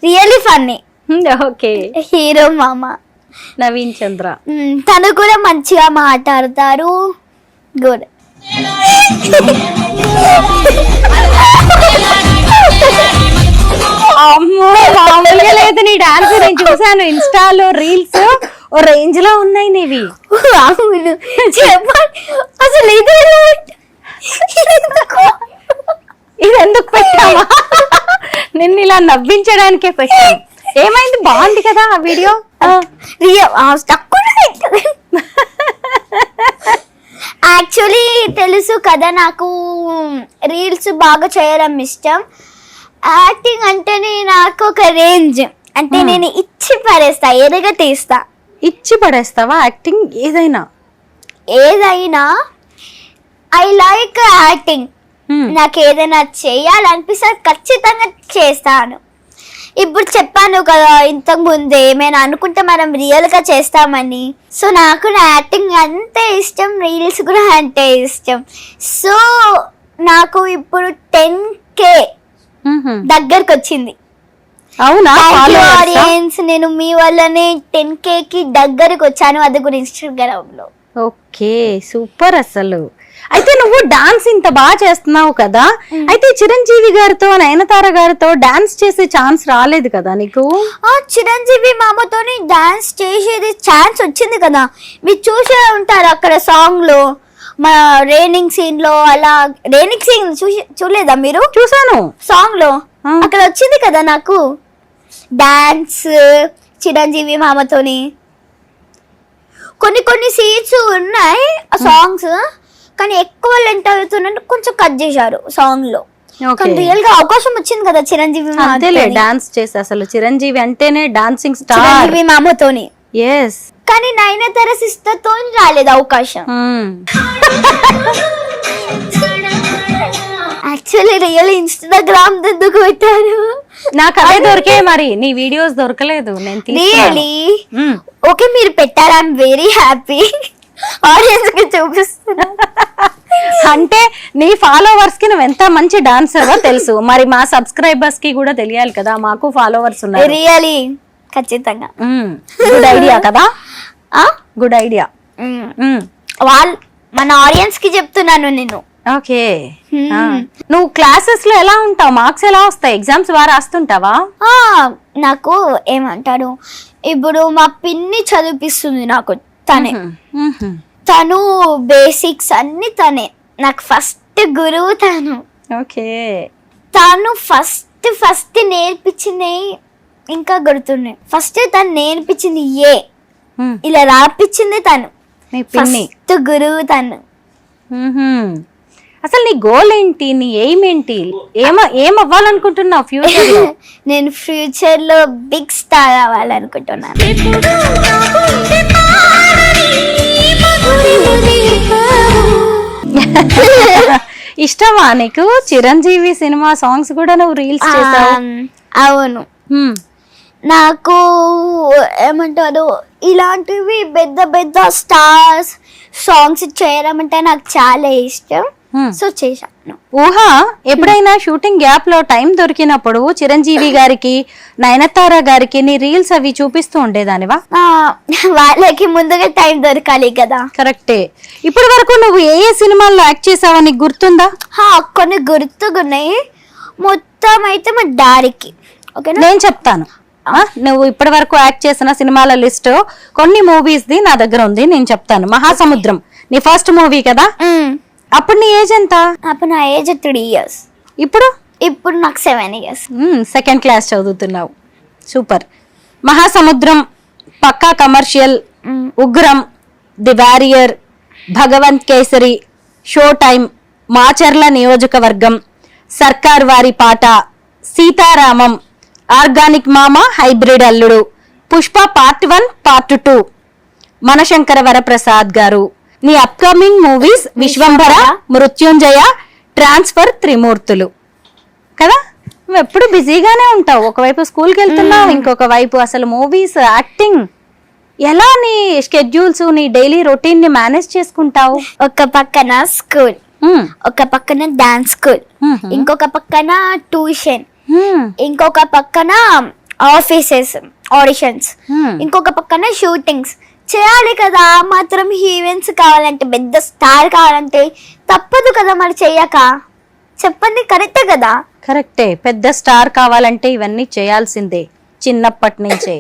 S3: రియల్లీ ఫన్నీ.
S2: ఓకే.
S3: హీరో మామ
S2: నవీన్ చంద్ర
S3: తను కూడా మంచిగా మాట్లాడతారు. గుడ్.
S2: అమ్మో మామూలుగా లేదు నీ డాన్స్. నేను చూసాను ఇన్స్టాలో రీల్స్, ఓ రేంజ్ లో ఉన్నాయి నీవి.
S3: అవును చెప్పండి అసలు ఇది
S2: ఎందుకు పెట్టావా? నిన్ను ఇలా నవ్వించడానికే పెట్టాను. ఏమైంది? బాగుంది కదా ఆ వీడియో.
S3: యాక్చువల్లీ తెలుసు కదా నాకు రీల్స్ బాగా చేయడం ఇష్టం. యాక్టింగ్ అంటేనే నాకు ఒక రేంజ్, అంటే నేను ఇచ్చి పడేస్తా, ఎరగా తీస్తా.
S2: ఇచ్చి పడేస్తావా యాక్టింగ్? ఏదైనా
S3: ఐ లైక్ యాక్టింగ్. నాకు ఏదైనా చేయాలనిపిస్తే ఖచ్చితంగా చేస్తాను. ఇప్పుడు చెప్పాను కదా ఇంతకు ముందే, నేను అనుకుంటే మనం రియల్ గా చేస్తామని. సో నాకు నా యాక్టింగ్ అంతే ఇష్టం, రీల్స్ కూడా అంతే ఇష్టం. సో నాకు ఇప్పుడు 10K దగ్గరకు వచ్చింది.
S2: అవునా?
S3: ఆడియన్స్, నేను మీ వల్లనే 10K కి దగ్గరకు వచ్చాను, అది కూడా ఇన్స్టాగ్రామ్ లో.
S2: Okay, super. అసలు అయితే నువ్వు డాన్స్ ఇంత బాగా చేస్తున్నావు కదా, అయితే చిరంజీవి గారితో నయనతార గారితో డాన్స్ చేసే ఛాన్స్ రాలేదు కదా నీకు?
S3: చిరంజీవి మామతోని డాన్స్ చేసేది ఛాన్స్ వచ్చింది కదా, మీరు చూసే ఉంటారు అక్కడ సాంగ్ లో, మన రేనింగ్ సీన్ లో. అలా రేనింగ్ సీన్ చూడలేదా మీరు?
S2: చూసాను.
S3: సాంగ్ లో అక్కడ వచ్చింది కదా నాకు డాన్స్ చిరంజీవి మామతోని. కొన్ని సీన్స్ ఉన్నాయి ఆ సాంగ్స్, కానీ ఎక్కువ లెంత్ అవుతున్నట్టు కొంచెం కట్ చేశారు సాంగ్ లో. కానీ రియల్ గా అవకాశం వచ్చింది కదా చిరంజీవి
S2: డాన్స్ చేసి. అసలు చిరంజీవి అంటేనే డాన్సింగ్ స్టార్,
S3: చిరంజీవి మామతోని.
S2: ఎస్.
S3: కానీ నయనతార సిస్టర్ తో రాలేదు అవకాశం. యాక్చువల్లీ రియల్ ఇన్స్టాగ్రామ్ ఎందుకు పెట్టారు?
S2: నాకు అదే దొరికే, మరి నీ వీడియోస్ దొరకలేదు. నేను
S3: రియలీ ఓకే మీరు పెట్టారు, ఐఎమ్ వెరీ హ్యాపీ. ఆడియన్స్ కి చూపిస్తున్నా.
S2: అంటే నీ ఫాలోవర్స్ కి నువ్వు ఎంత మంచి డాన్సర్ తెలుసు, మరి మా సబ్స్క్రైబర్స్ కి కూడా తెలియాలి కదా, మాకు ఫాలోవర్స్ ఉన్నారు.
S3: రియలీ ఖచ్చితంగా
S2: గుడ్ ఐడియా కదా, గుడ్ ఐడియా.
S3: వాళ్ళు మన ఆడియన్స్ కి చెప్తున్నాను నేను.
S2: ఓకే. నువ్వు క్లాసెస్ లో ఎలా ఉంటావు? మార్క్స్ ఎలా వస్తాయి? ఎగ్జామ్స్ బాగా రాస్తుంటావా?
S3: నాకు ఏమంటారు, ఇప్పుడు మా పిన్ని చదివిపిస్తుంది నాకు, తను బేసిక్స్ అన్ని తనే, నాకు ఫస్ట్ గురువు తను.
S2: ఓకే.
S3: తను ఫస్ట్ నేర్పించింది ఇంకా గుర్తున్నాయి. ఫస్ట్ తను నేర్పించింది ఇలా రాపించింది తను, ఫస్ట్ గురువు తను.
S2: అసలు నీ గోల్ ఏంటి? నీ ఎయిమ్ ఏంటి? ఏం అవ్వాలనుకుంటున్నావు ఫ్యూచర్ లో?
S3: నేను ఫ్యూచర్ లో బిగ్ స్టార్ అవ్వాలనుకుంటున్నాను.
S2: ఇష్టమా నీకు? చిరంజీవి సినిమా సాంగ్స్ కూడా నువ్వు రీల్స్ చేసావు.
S3: అవును. నాకు ఏమంటారు, ఇలాంటివి పెద్ద పెద్ద స్టార్స్ సాంగ్స్ చేయడం అంటే నాకు చాలా ఇష్టం. సో చేశాను.
S2: ఊహ ఎప్పుడైనా షూటింగ్ గ్యాప్ లో టైం దొరికినప్పుడు చిరంజీవి గారికి నయనతార గారికి నీ రీల్స్ అవి చూపిస్తూ ఉండేదానివా?
S3: వాళ్ళకి ముందుగా టైం దొరకాలి కదా.
S2: కరెక్టే. ఇప్పటి వరకు నువ్వు ఏ సినిమాల్లో యాక్ట్ చేసావా నీకు గుర్తుందా?
S3: కొన్ని గుర్తుకున్నాయి, మొత్తం అయితే మా డాడీకి. ఓకేనా,
S2: నేను చెప్తాను. నువ్వు ఇప్పటి వరకు యాక్ట్ చేసిన సినిమాల లిస్ట్ కొన్ని మూవీస్ ది నా దగ్గర ఉంది, నేను చెప్తాను. మహాసముద్రం నీ ఫస్ట్ మూవీ కదా, అప్పుడు నీ ఏజ్ ఎంత?
S3: అప్పుడు నా ఏజ్ 3 years. ఇప్పుడు నాకు 7 years.
S2: సెకండ్ క్లాస్ చదువుతున్నావు. Super. Mahasamudram Pakka Commercial, Ugram, The Warrior, Bhagavanth Kesari, Show Time, Macherla Niyojakavargam, Sarkaru Vaari Paata, Sitaramam, Organic Mama, Hybrid Alludu, Pushpa part 1 part 2, Manashankara Varaprasad garu. నీ upcoming movies Vishwambhara, Mrityunjaya, transfer, Trimurthulu కదా. నువ్వు ఎప్పుడు బిజీగానే ఉంటావు, ఒకవైపు స్కూల్కి వెళ్తున్నావు, ఇంకొక వైపు అసలు మూవీస్, యాక్టింగ్. ఎలా నీ షెడ్యూల్స్, నీ డైలీ రొటీన్ ని మేనేజ్ చేసుకుంటావు?
S3: ఒక పక్కన స్కూల్, ఒక పక్కన డాన్స్ స్కూల్, ఇంకొక పక్కన ట్యూషన్, ఇంకొక పక్కన ఆఫీసెస్ ఆడిషన్స్, ఇంకొక పక్కన షూటింగ్స్ చేయాలి కదా. మాత్రం హీరోయిన్స్ కావాలంటే, పెద్ద స్టార్ కావాలంటే తప్పదు కదా మరి చెయ్యక. చెప్పండి, కరెక్టే కదా?
S2: కరెక్టే, పెద్ద స్టార్ కావాలంటే ఇవన్నీ చేయాల్సిందే చిన్నప్పటి నుంచే.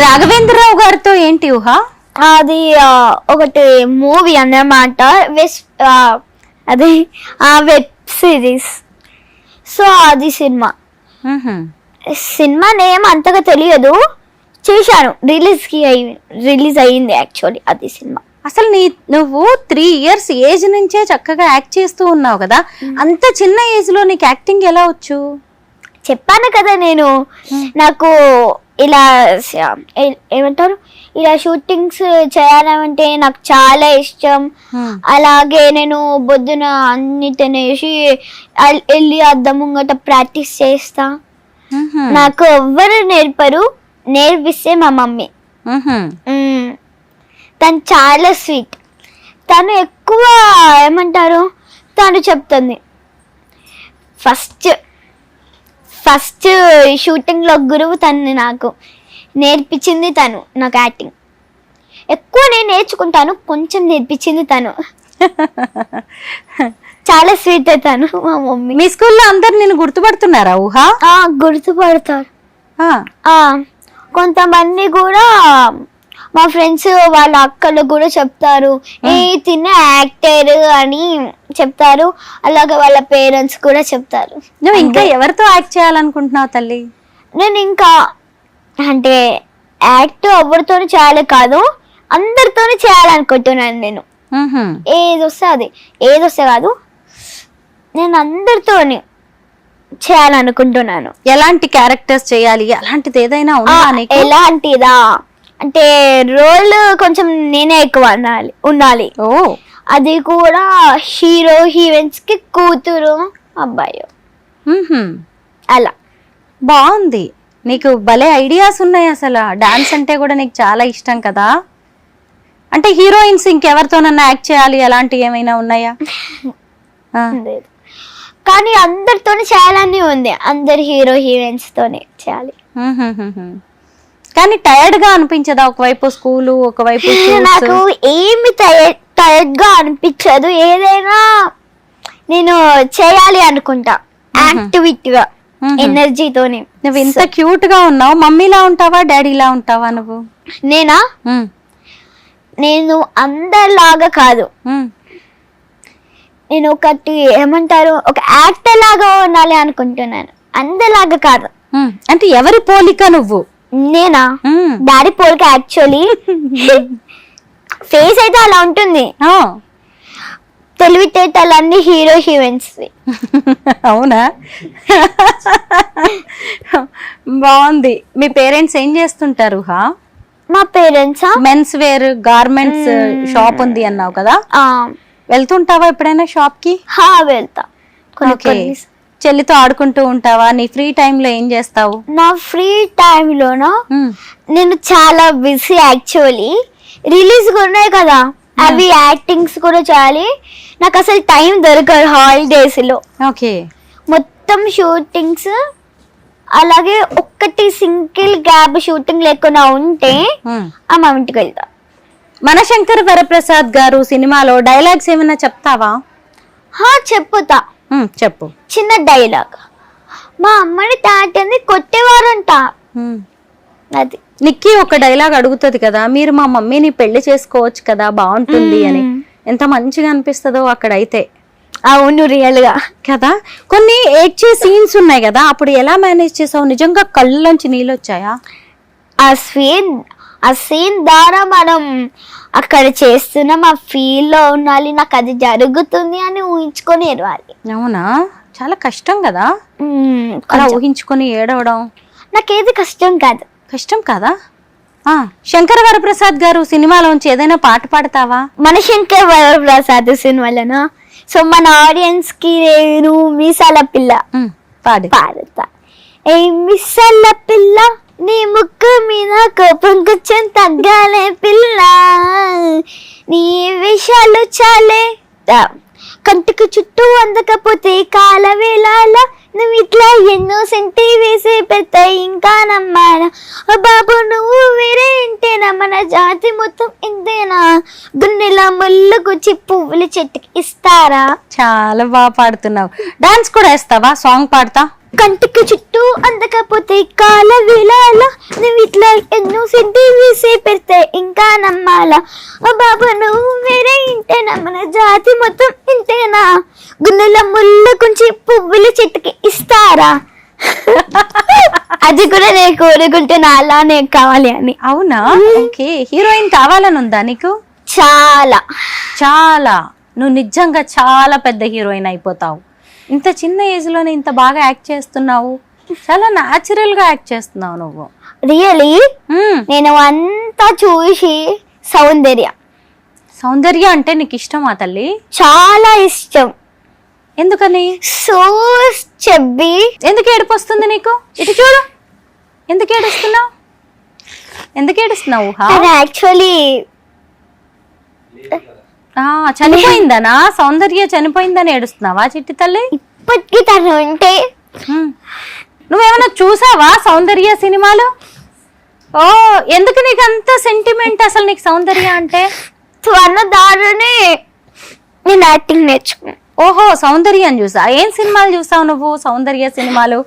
S2: రాఘవేంద్రరావు గారితో ఏంటి ఊహ?
S3: అది ఒకటి మూవీ అన్నమాట, అది వెబ్ సిరీస్. సో అది సినిమా నేమ్ అంతగా తెలియదు, చూశాను. రిలీజ్ అయ్యింది యాక్చువల్లీ అది సినిమా.
S2: అసలు నువ్వు 3 years ఏజ్ నుంచే చక్కగా యాక్ట్ చేస్తూ ఉన్నావు కదా, అంత చిన్న ఏజ్ లో నీకు యాక్టింగ్ ఎలా వచ్చు?
S3: చెప్పాను కదా నేను, నాకు ఇలా ఏమంటారు, ఇలా షూటింగ్స్ చేయాలంటే నాకు చాలా ఇష్టం. అలాగే నేను పొద్దున అన్ని తినేసి వెళ్ళి అద్దం ముంగట ప్రాక్టీస్ చేస్తా. నాకు ఎవ్వరు నేర్పరు, నేర్పిస్తే మా మమ్మీ. తను చాలా స్వీట్, తను ఎక్కువ ఏమంటారు, తను చెప్తుంది. ఫస్ట్ షూటింగ్ లో గురువు తను, నాకు నేర్పించింది తను. నాకు యాక్టింగ్ ఎక్కువ నేను నేర్చుకుంటాను, కొంచెం నేర్పించింది తను. చాలా స్వీట్ తను, మా మమ్మీ.
S2: మీ స్కూల్లో అందరు నేను గుర్తుపడుతున్నారా ఊహ?
S3: గుర్తుపడతారు. కొంతమంది కూడా మా ఫ్రెండ్స్ వాళ్ళ అక్కలు కూడా చెప్తారు, తిన్న యాక్టర్ అని చెప్తారు. అలాగే వాళ్ళ పేరెంట్స్ కూడా చెప్తారు.
S2: నువ్వు ఇంకా ఎవరితో యాక్ట్ చేయాలనుకుంటున్నావు తల్లి?
S3: నేను ఇంకా అంటే యాక్ట్ ఎవరితోనూ చేయాలి కాదు, అందరితోనూ చేయాలనుకుంటున్నాను నేను. ఏదొస్తే కాదు, నేను అందరితోని చేయాలనుకుంటున్నాను.
S2: ఎలాంటి క్యారెక్టర్స్ చేయాలి, అలాంటిది ఏదైనా ఉందా?
S3: ఎలాంటిదా అంటే రోల్ కొంచెం నేనే ఎక్కువ ఉండాలి. అది కూడా హీరో హీరోయిన్స్ కి కూతురు అబ్బాయి అలా.
S2: బాగుంది, నీకు భలే ఐడియాస్ ఉన్నాయి. అసలు డాన్స్ అంటే కూడా నీకు చాలా ఇష్టం కదా. అంటే హీరోయిన్స్ ఇంకెవరితోనన్నా యాక్ట్ చేయాలి అలాంటివి ఏమైనా ఉన్నాయా?
S3: కానీ అందరితోనే చేయాలని ఉంది, అందరు హీరో హీరోయిన్స్ తోనే చేయాలి.
S2: కానీ టైర్డ్ గా అనిపించదా? ఒకవైపు స్కూలు, ఒకవైపు
S3: నాకు ఏమి టైర్డ్ గా అనిపించదు. ఏదైనా నేను చేయాలి అనుకుంటా యాక్టివిటీగా, ఎనర్జీతోని.
S2: నువ్వు ఇంత క్యూట్ గా ఉన్నావు, మమ్మీలా ఉంటావా డాడీలా ఉంటావా నువ్వు?
S3: నేనా? నేను అందరిలాగా కాదు, నేను ఒకటి ఏమంటారు, ఒక యాక్టర్ లాగా ఉండాలి అనుకుంటున్నాను, అందరిలాగా కాదు.
S2: అంటే ఎవరి పోలిక నువ్వు?
S3: నేనా? డాడీ పోలిక. యాక్చువల్లీ ఫేస్ అయితే అలా ఉంటుంది, తెలివితేటలన్నీ హీరో హీరోయిన్స్.
S2: అవునా? బాగుంది. మీ పేరెంట్స్ ఏం చేస్తుంటారు?
S3: మా parents
S2: men's wear garments shop ఉంది అన్నావు కదా, వెళ్తుంటావా ఎప్పుడైనా షాప్ కి?
S3: వెళ్తా.
S2: చెల్లితో ఆడుకుంటూ ఉంటావా? నీ ఫ్రీ టైమ్ లో ఏం చేస్తావు?
S3: నా ఫ్రీ టైమ్ లోనా నేను చాలా బిజీ. యాక్చువల్లీ రిలీజ్ ఉన్నాయి కదా, అవి యాక్టింగ్స్ కూడా చేయాలి. నాకు అసలు టైం దొరకదు హాలిడేస్ లో. మొత్తం షూటింగ్స్, అలాగే ఒక్కటి సింగిల్ గ్యాప్ షూటింగ్ లేకుండా ఉంటే మా ఇంటికి వెళ్తా.
S2: మనశంకర్ వరప్రసాద్ గారు సినిమాలో డైలాగ్స్ ఏమైనా చెప్తావా?
S3: చెప్పుతా.
S2: చెప్పు.
S3: చిన్న డైలాగ్, మా అమ్మని తాటని కొట్టేవారంట. అది
S2: నిక్కీ ఒక డైలాగ్ అడుగుతుంది కదా, మీరు మా మమ్మీని పెళ్లి చేసుకోవచ్చు కదా, బాగుంటుంది అని. ఎంత మంచిగా అనిపిస్తుందో అక్కడైతే.
S3: అవును, రియల్ గా
S2: కదా. కొన్ని ఏడ్చే సీన్స్ ఉన్నాయి కదా, అప్పుడు ఎలా మేనేజ్ చేసావు? నిజంగా కళ్ళలోంచి నీళ్ళు వచ్చాయా?
S3: ఆ సీన్ ద్వారా మనం అక్కడ చేస్తున్నాం, ఆ ఫీల్ లో ఉండాలి, నాకు అది జరుగుతుంది అని ఊహించుకొని ఏడవాలి.
S2: అవునా? చాలా కష్టం కదా అలా ఊహించుకొని ఏడవడం.
S3: నాకేది కష్టం కాదు.
S2: కష్టం కాదా? శంకర వరప్రసాద్ గారు సినిమాలోంచి ఏదైనా పాట పాడతావా?
S3: మన శంకర్ వరప్రసాద్ సినిమాలోనా? సో మన ఆడియన్స్ కి నేను మీసాల పిల్ల పాడతా. ఏ మీసాల పిల్ల నీ ముక్కు మీద కోపం కొంచెం తగ్గాలే పిల్ల, నీ విషయాలు చాలే కంటికి చుట్టూ అందకపోతే కాల వేళాల నువ్వు ఇట్లా ఎన్నో సెంటి వేసే పెద్ద ఇంకా నమ్మాలా బాబు నువ్వు వేరే ఇంటేనా మన జాతి మొత్తం ఇంతేనా గుండెలా ముళ్ళుకొచ్చి పువ్వుల చెట్టుకి ఇస్తారా.
S2: చాలా బాగా పాడుతున్నావు. డాన్స్ కూడా వేస్తావా? సాంగ్ పాడతా.
S3: కంటికి చుట్టూ అందకపోతే కాల వేళాల నువ్వు ఇట్లా ఎన్నో సెంటి వేసే పెడితే ఇంకా నమ్మాలా బాబు నువ్వు వేరే ఇంటేనా మన జాతి మొత్తం ఇంతేనా గుండెల ముళ్ళు కొంచెం పువ్వుల చెట్టుకి ఇస్తారా. అది కూడా నేను కోరుకుంటున్నా అలానే కావాలి అని.
S2: అవునా? ఓకే. హీరోయిన్ కావాలని ఉందా నీకు?
S3: చాలా
S2: చాలా. నువ్వు నిజంగా చాలా పెద్ద హీరోయిన్ అయిపోతావు. ఇంత చిన్న ఏజ్ లోనే ఇంత బాగా యాక్ట్ చేస్తున్నావు. చాలా న్యాచురల్ గా యాక్ట్ చేస్తున్నావు నువ్వు.
S3: రియలీ నేను అంతా చూసి సౌందర్య
S2: అంటే నీకు ఇష్టమా తల్లి?
S3: చాలా ఇష్టం.
S2: ఎందుకని?
S3: సో చెబ్బి.
S2: ఎందుకు ఏడుపు వస్తుంది నీకు? ఇటు చూడు. ఎందుకు ఏడుస్తున్నావు?
S3: యాక్చువల్లీ
S2: చనిపోయిందనా? సౌందర్య చనిపోయిందని ఏడుస్తున్నావా చిట్టి తల్లి?
S3: ఇప్పటికీ తను ఉంటే.
S2: నువ్వేమైనా చూసావా సౌందర్య సినిమాలు? ఓ, ఎందుకు నీకు అంత సెంటిమెంట్ అసలు నీకు సౌందర్య అంటే?
S3: తన దారినే నేను యాక్టింగ్ నేర్చుకున్నాను.
S2: ఓహో, సౌందర్యం చూసా. ఏం సినిమాలు చూసావు నువ్వు? సౌందర్య సినిమాలు.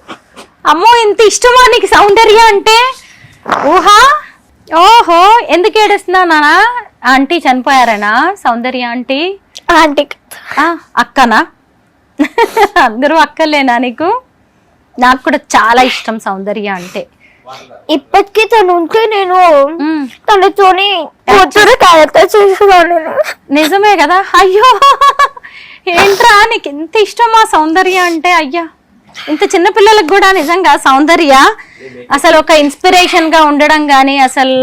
S2: అమ్మో, ఇంత ఇష్టమా నీకు సౌందర్య అంటే? ఊహా. ఓహో, ఎందుకు ఏడుస్తున్నావు నానా? ఆంటీ చనిపోయారనా సౌందర్య ఆంటీ? అక్కనా? అందరూ అక్కలేనా నీకు? నాకు కూడా చాలా ఇష్టం సౌందర్య అంటే.
S3: ఇప్పటికీ తను ఉంటే నేను తనతోని క్యారెక్టర్ చేసేదాన్ని.
S2: నిజమే కదా? అయ్యో, ఏంట్రా నీకు ఎంత ఇష్టమా సౌందర్య అంటే? అయ్యా, ఇంత చిన్న పిల్లలకు కూడా నిజంగా సౌందర్య అసలు ఒక ఇన్స్పిరేషన్ గా ఉండడం గానీ అసలు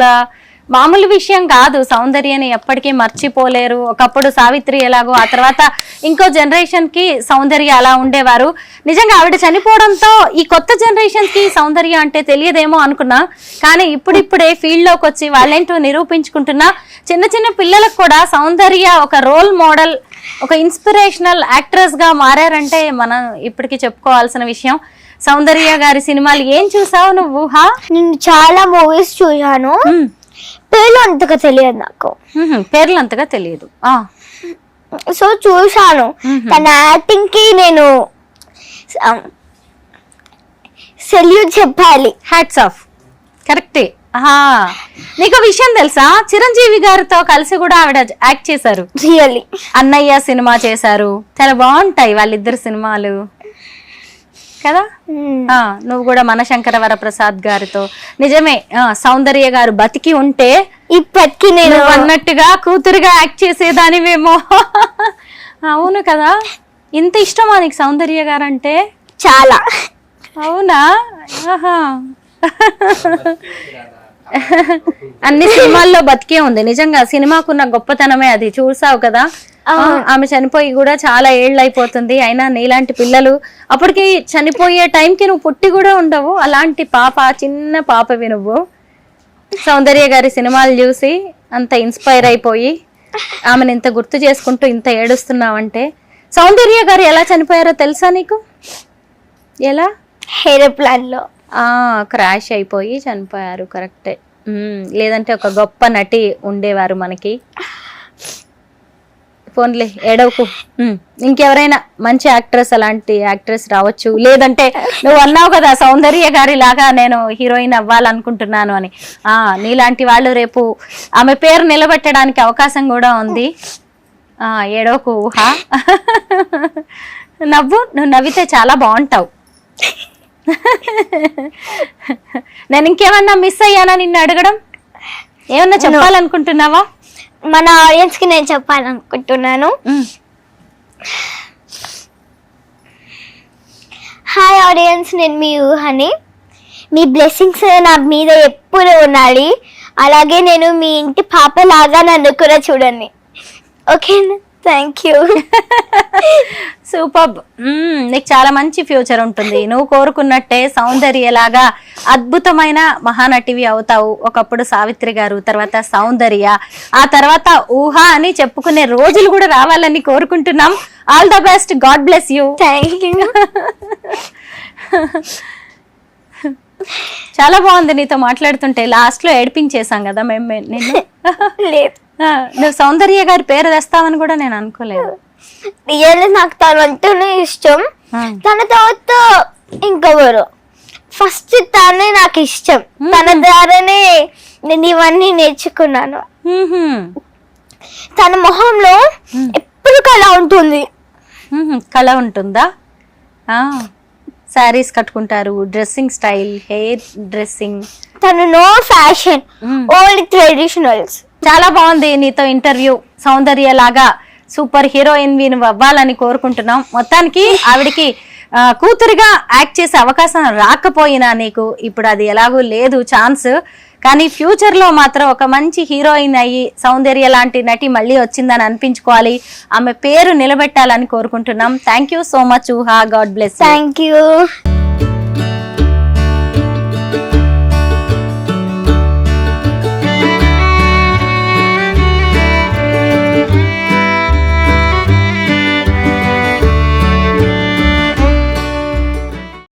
S2: మామూలు విషయం కాదు. సౌందర్యని ఎప్పటికీ మర్చిపోలేరు. ఒకప్పుడు సావిత్రి ఎలాగో, ఆ తర్వాత ఇంకో జనరేషన్ కి సౌందర్య అలా ఉండేవారు. నిజంగా ఆవిడ చనిపోవడంతో ఈ కొత్త జనరేషన్ కి సౌందర్య అంటే తెలియదేమో అనుకున్నా, కానీ ఇప్పుడిప్పుడే ఫీల్డ్ లోకి వచ్చి వాళ్ళేంటో నిరూపించుకుంటున్నా. చిన్న చిన్న పిల్లలకు కూడా సౌందర్య ఒక రోల్ మోడల్, ఒక ఇన్స్పిరేషనల్ యాక్ట్రెస్ గా మారారంటే మనం ఇప్పటికీ చెప్పుకోవాల్సిన విషయం. సౌందర్య గారి సినిమాలు ఏం చూసావు నువ్వు?
S3: నేను చాలా మూవీస్ చూసాను. పేర్లు అంతగా తెలియదు నాకు.
S2: పేర్లు అంతగా తెలియదు.
S3: సో చూసాను. తన యాక్టింగ్ కి నేను సెల్యూట్ చెప్పాలి.
S2: Hats off. కరెక్టే. నీకు విషయం తెలుసా? చిరంజీవి గారితో కలిసి కూడా ఆవిడ యాక్ట్ చేశారు.
S3: రియల్లీ.
S2: అన్నయ్య సినిమా చేశారు. చాలా బాగుంటాయి వాళ్ళిద్దరు సినిమాలు కదా. నువ్వు కూడా మన శంకర వరప్రసాద్ గారితో. నిజమే, సౌందర్య గారు బతికి ఉంటే
S3: ఇప్పటికీ నేను
S2: అన్నట్టుగా కూతురుగా యాక్ట్ చేసేదానివేమో. అవును కదా. ఇంత ఇష్టమా నీకు సౌందర్య గారు అంటే?
S3: చాలా.
S2: అవునా? అన్ని సినిమాల్లో బతికే ఉంది. నిజంగా సినిమాకున్న గొప్పతనమే అది. చూసావు కదా, ఆమె చనిపోయి కూడా చాలా ఏళ్ళు అయిపోతుంది. అయినా నీలాంటి పిల్లలు అప్పటికి చనిపోయే టైంకి నువ్వు పుట్టి కూడా ఉండవు. అలాంటి పాప, చిన్న పాపవి నువ్వు. సౌందర్య గారి సినిమాలు చూసి అంత ఇన్స్పైర్ అయిపోయి ఆమెను ఇంత గుర్తు చేసుకుంటూ ఇంత ఏడుస్తున్నావంటే. సౌందర్య గారు ఎలా చనిపోయారో తెలుసా నీకు? ఎలా?
S3: ఏరోప్లేన్ లో
S2: క్రాష్ అయిపోయి చనిపోయారు. కరెక్టే. లేదంటే ఒక గొప్ప నటి ఉండేవారు మనకి. ఫోన్లే, ఏడవకు. ఇంకెవరైనా మంచి యాక్ట్రెస్, అలాంటి యాక్ట్రెస్ రావచ్చు. లేదంటే నువ్వు అన్నావు కదా సౌందర్య గారి లాగా నేను హీరోయిన్ అవ్వాలనుకుంటున్నాను అని. నీలాంటి వాళ్ళు రేపు ఆమె పేరు నిలబెట్టడానికి అవకాశం కూడా ఉంది. ఏడవకు. ఊహా. నవ్వు. నువ్వు నవ్వితే చాలా బాగుంటావు. నేను ఇంకేమన్నా మిస్ అయ్యానా నిన్ను అడగడం? ఏమన్నా చెప్పాలనుకుంటున్నావా?
S3: మన ఆడియన్స్ కి నేను చెప్పాలనుకుంటున్నాను. హాయ్ ఆడియన్స్, నేను మీ ఊహని. మీ బ్లెస్సింగ్స్ నా మీద ఎప్పుడు ఉండాలి. అలాగే నేను మీ ఇంటి పాప లాగా నన్ను కూడా చూడండి. ఓకేనా? Thank you.
S2: సూపర్. నీకు చాలా మంచి ఫ్యూచర్ ఉంటుంది. నువ్వు కోరుకున్నట్టే సౌందర్యలాగా అద్భుతమైన మహానటివి అవుతావు. ఒకప్పుడు సావిత్రి గారు, తర్వాత సౌందర్య, ఆ తర్వాత ఊహ అని చెప్పుకునే రోజులు కూడా రావాలని కోరుకుంటున్నాం. All the best. God bless you.
S3: Thank you.
S2: చాలా బాగుంది నీతో మాట్లాడుతుంటే. లాస్ట్ లో ఏడిపించేసాం కదా మేము నిన్ను.
S3: లేదు,
S2: నువ్వు సౌందర్య గారి పేరు తెస్తావని కూడా నేను అనుకోలేదు.
S3: రియల్లీ నాకు తను అంటేనే ఇష్టం. తన తర్వాత ఇంకెవరు, ఫస్ట్ తనే నాకు ఇష్టం. తన ద్వారానే నేను ఇవన్నీ నేర్చుకున్నాను. తన మొహంలో ఎప్పుడు కళ ఉంటుంది.
S2: కళ ఉంటుందా? శారీస్ కట్టుకుంటారు, డ్రెస్సింగ్ స్టైల్, హెయిర్ డ్రెస్సింగ్.
S3: తను నో ఫ్యాషన్, ఓన్లీ ట్రెడిషనల్స్.
S2: చాలా బాగుంది నీతో ఇంటర్వ్యూ. సౌందర్య లాగా సూపర్ హీరోయిన్ నువ్వు అవ్వాలని కోరుకుంటున్నాం. మొత్తానికి ఆవిడికి కూతురుగా యాక్ట్ చేసే అవకాశం రాకపోయినా నీకు ఇప్పుడు అది ఎలాగూ లేదు ఛాన్స్, కానీ ఫ్యూచర్ లో మాత్రం ఒక మంచి హీరోయిన్ అయ్యి సౌందర్య లాంటి నటి మళ్ళీ వచ్చిందని అనిపించుకోవాలి. ఆమె పేరు నిలబెట్టాలని కోరుకుంటున్నాం. థ్యాంక్ యూ సో మచ్ ఊహా. God bless.
S3: Thank you.